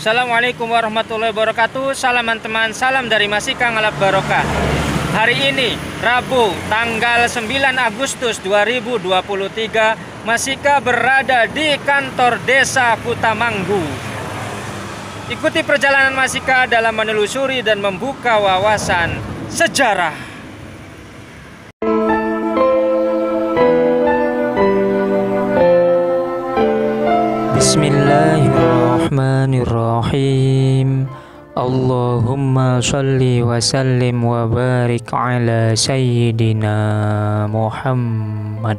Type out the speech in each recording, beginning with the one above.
Assalamualaikum warahmatullahi wabarakatuh. Salam teman, salam dari Masika Ngalap Barokah. Hari ini Rabu tanggal 9 Agustus 2023, Masika berada di kantor Desa Kutamanggu. Ikuti perjalanan Masika dalam menelusuri dan membuka wawasan sejarah. Bismillahirrahmanirrahim. Allahumma sholli wa sallim wa barik ala sayyidina Muhammad.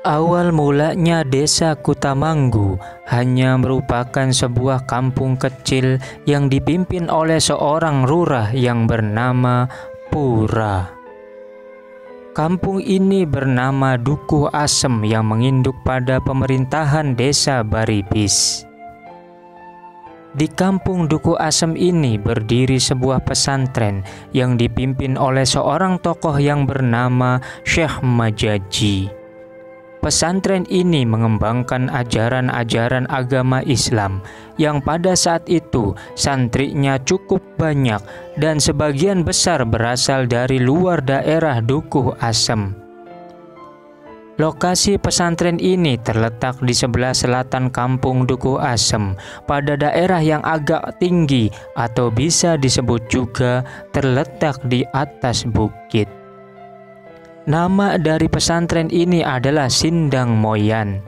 Awal mulanya Desa Kutamanggu hanya merupakan sebuah kampung kecil yang dipimpin oleh seorang lurah yang bernama Pura. Kampung ini bernama Dukuh Asem yang menginduk pada pemerintahan Desa Baribis. Di kampung Dukuh Asem ini berdiri sebuah pesantren yang dipimpin oleh seorang tokoh yang bernama Syekh Majaji. Pesantren ini mengembangkan ajaran-ajaran agama Islam yang pada saat itu santrinya cukup banyak dan sebagian besar berasal dari luar daerah Dukuh Asem. Lokasi pesantren ini terletak di sebelah selatan kampung Dukuh Asem pada daerah yang agak tinggi atau bisa disebut juga terletak di atas bukit. Nama dari pesantren ini adalah Sindang Moyan.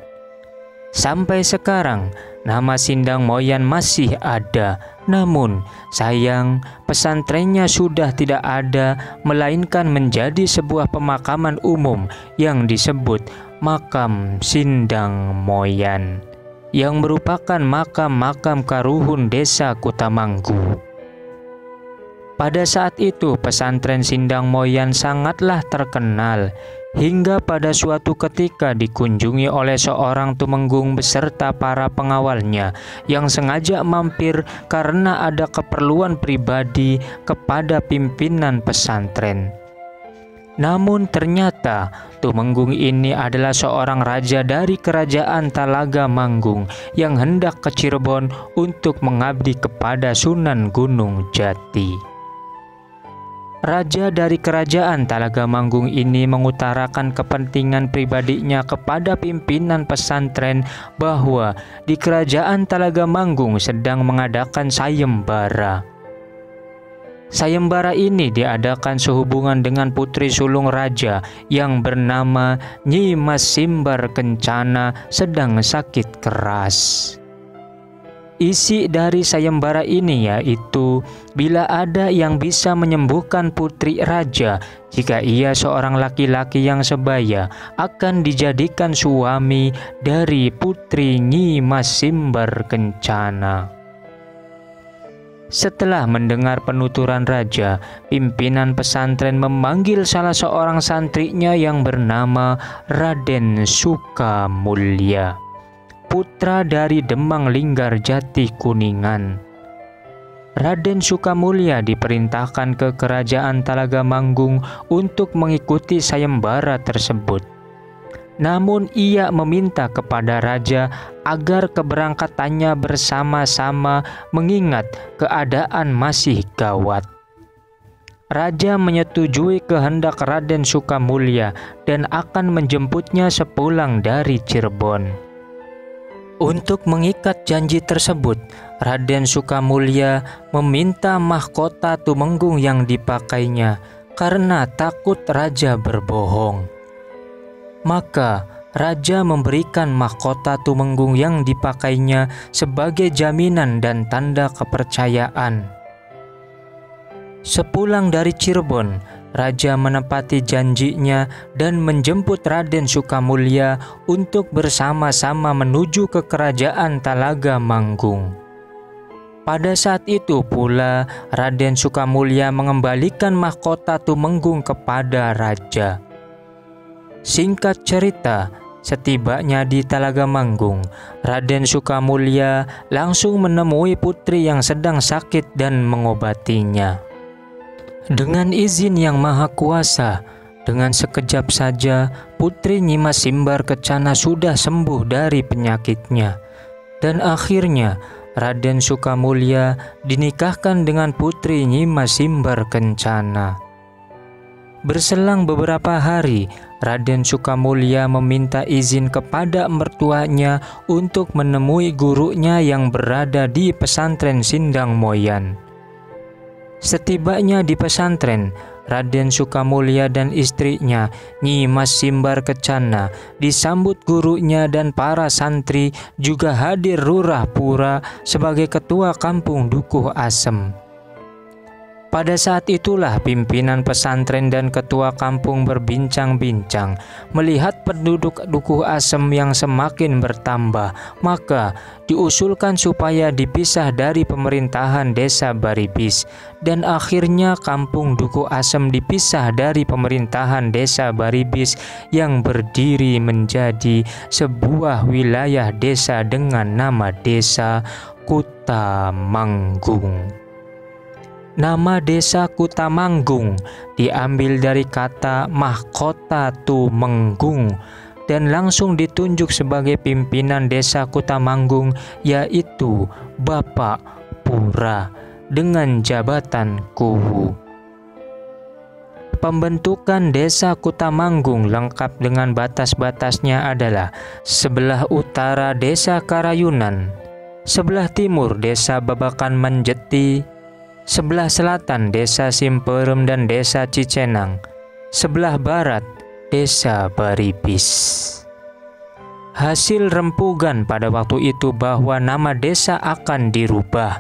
Sampai sekarang, nama Sindang Moyan masih ada. Namun, sayang pesantrennya sudah tidak ada, melainkan menjadi sebuah pemakaman umum yang disebut Makam Sindang Moyan, yang merupakan makam-makam karuhun Desa Kutamanggu. Pada saat itu pesantren Sindang Moyan sangatlah terkenal, hingga pada suatu ketika dikunjungi oleh seorang tumenggung beserta para pengawalnya yang sengaja mampir karena ada keperluan pribadi kepada pimpinan pesantren. Namun ternyata tumenggung ini adalah seorang raja dari kerajaan Talaga Manggung yang hendak ke Cirebon untuk mengabdi kepada Sunan Gunung Jati. Raja dari kerajaan Talaga Manggung ini mengutarakan kepentingan pribadinya kepada pimpinan pesantren bahwa di kerajaan Talaga Manggung sedang mengadakan sayembara. Sayembara ini diadakan sehubungan dengan putri sulung raja yang bernama Nyi Mas Simbar Kencana sedang sakit keras. Isi dari sayembara ini yaitu bila ada yang bisa menyembuhkan putri raja, jika ia seorang laki-laki yang sebaya, akan dijadikan suami dari putri Nyi Mas Simbar Kencana. Setelah mendengar penuturan raja, pimpinan pesantren memanggil salah seorang santrinya yang bernama Raden Sukamulya, putra dari Demang Linggar Jati Kuningan. Raden Sukamulya diperintahkan ke kerajaan Talaga Manggung untuk mengikuti sayembara tersebut. Namun ia meminta kepada raja agar keberangkatannya bersama-sama mengingat keadaan masih gawat. Raja menyetujui kehendak Raden Sukamulya dan akan menjemputnya sepulang dari Cirebon. Untuk mengikat janji tersebut, Raden Sukamulya meminta mahkota tumenggung yang dipakainya karena takut raja berbohong. Maka raja memberikan mahkota tumenggung yang dipakainya sebagai jaminan dan tanda kepercayaan. Sepulang dari Cirebon, raja menepati janjinya dan menjemput Raden Sukamulya untuk bersama-sama menuju ke kerajaan Talaga Manggung. Pada saat itu pula Raden Sukamulya mengembalikan mahkota tumenggung kepada raja. Singkat cerita, setibanya di Talaga Manggung, Raden Sukamulya langsung menemui putri yang sedang sakit dan mengobatinya. Dengan izin yang maha kuasa, dengan sekejap saja putri Nyi Mas Simbar Kencana sudah sembuh dari penyakitnya. Dan akhirnya Raden Sukamulya dinikahkan dengan putri Nyi Mas Simbar Kencana. Berselang beberapa hari, Raden Sukamulya meminta izin kepada mertuanya untuk menemui gurunya yang berada di pesantren Sindang Moyan. Setibanya di pesantren, Raden Sukamulya dan istrinya Nyi Mas Simbar Kencana disambut gurunya dan para santri, juga hadir Lurah Pura sebagai ketua kampung Dukuh Asem. Pada saat itulah pimpinan pesantren dan ketua kampung berbincang-bincang. Melihat penduduk Dukuh Asem yang semakin bertambah, maka diusulkan supaya dipisah dari pemerintahan desa Baribis, dan akhirnya kampung Dukuh Asem dipisah dari pemerintahan desa Baribis yang berdiri menjadi sebuah wilayah desa dengan nama Desa Kutamanggung. Nama desa Kutamanggung diambil dari kata mahkota Tumenggung dan langsung ditunjuk sebagai pimpinan desa Kutamanggung, yaitu Bapak Pura dengan jabatan Kuwu. Pembentukan desa Kutamanggung lengkap dengan batas-batasnya adalah: sebelah utara desa Karayunan, sebelah timur desa Babakan Menjeti, sebelah selatan desa Simperem dan desa Cicenang, sebelah barat desa Baribis. Hasil rempugan pada waktu itu bahwa nama desa akan dirubah.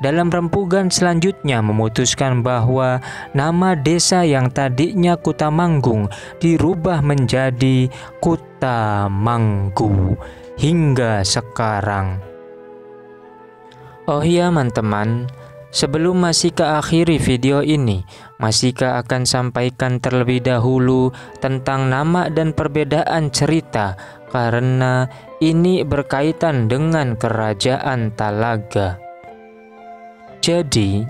Dalam rempugan selanjutnya memutuskan bahwa nama desa yang tadinya Kutamanggung dirubah menjadi Kutamanggu hingga sekarang. Oh iya teman-teman, sebelum Masika akhiri video ini, Masika akan sampaikan terlebih dahulu tentang nama dan perbedaan cerita, karena ini berkaitan dengan Kerajaan Talaga. Jadi,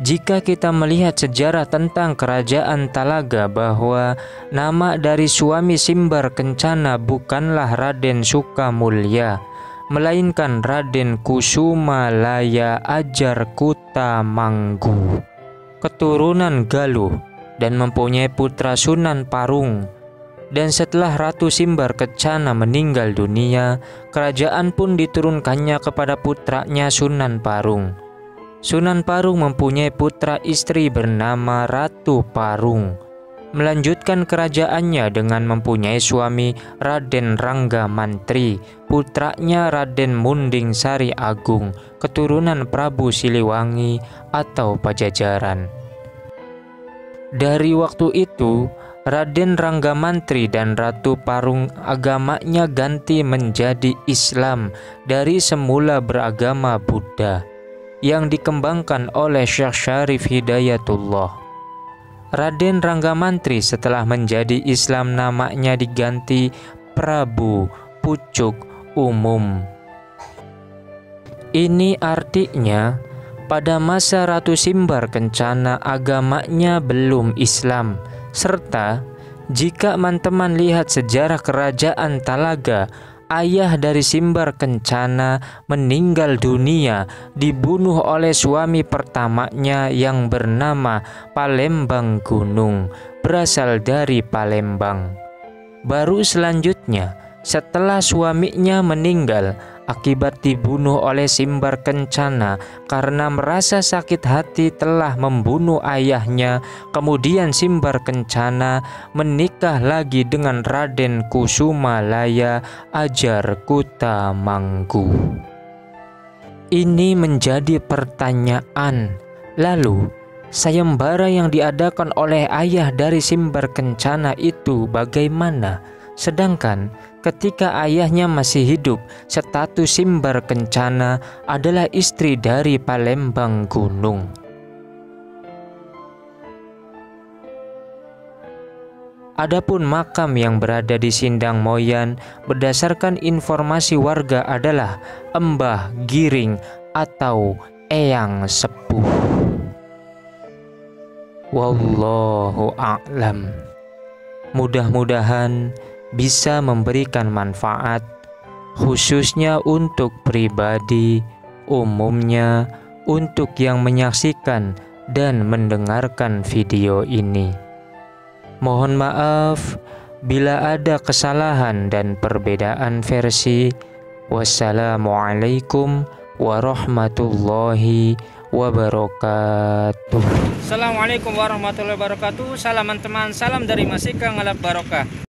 jika kita melihat sejarah tentang Kerajaan Talaga, bahwa nama dari suami Simbar Kencana bukanlah Raden Sukamulya, melainkan Raden Kusumalaya Ajar Kutamanggu, keturunan Galuh dan mempunyai putra Sunan Parung. Dan setelah Ratu Simbar Kencana meninggal dunia, kerajaan pun diturunkannya kepada putranya Sunan Parung. Sunan Parung mempunyai putra istri bernama Ratu Parung, melanjutkan kerajaannya dengan mempunyai suami Raden Rangga Mantri, putranya Raden Munding Sari Agung, keturunan Prabu Siliwangi atau Pajajaran. Dari waktu itu, Raden Rangga Mantri dan Ratu Parung agamanya ganti menjadi Islam dari semula beragama Buddha yang dikembangkan oleh Syekh Syarif Hidayatullah. Raden Rangga Mantri setelah menjadi Islam namanya diganti Prabu Pucuk Umum. Ini artinya pada masa Ratu Simbar Kencana agamanya belum Islam, serta jika teman-teman lihat sejarah Kerajaan Talaga, ayah dari Simbar Kencana meninggal dunia dibunuh oleh suami pertamanya yang bernama Palembang Gunung, berasal dari Palembang. Baru selanjutnya, setelah suaminya meninggal akibat dibunuh oleh Simbar Kencana karena merasa sakit hati telah membunuh ayahnya, kemudian Simbar Kencana menikah lagi dengan Raden Kusumalaya Ajar Kutamanggu. Ini menjadi pertanyaan, lalu sayembara yang diadakan oleh ayah dari Simbar Kencana itu bagaimana? Sedangkan ketika ayahnya masih hidup, status Simbar Kencana adalah istri dari Palembang Gunung. Adapun makam yang berada di Sindang Moyan berdasarkan informasi warga adalah Embah Giring atau Eyang Sepuh. Wallahu a'lam. Mudah-mudahan bisa memberikan manfaat, khususnya untuk pribadi umumnya untuk yang menyaksikan dan mendengarkan video ini. Mohon maaf bila ada kesalahan dan perbedaan versi. Wassalamualaikum warahmatullahi wabarakatuh. Assalamualaikum warahmatullahi wabarakatuh. Salam teman, salam dari Masika Ngalap Barokah.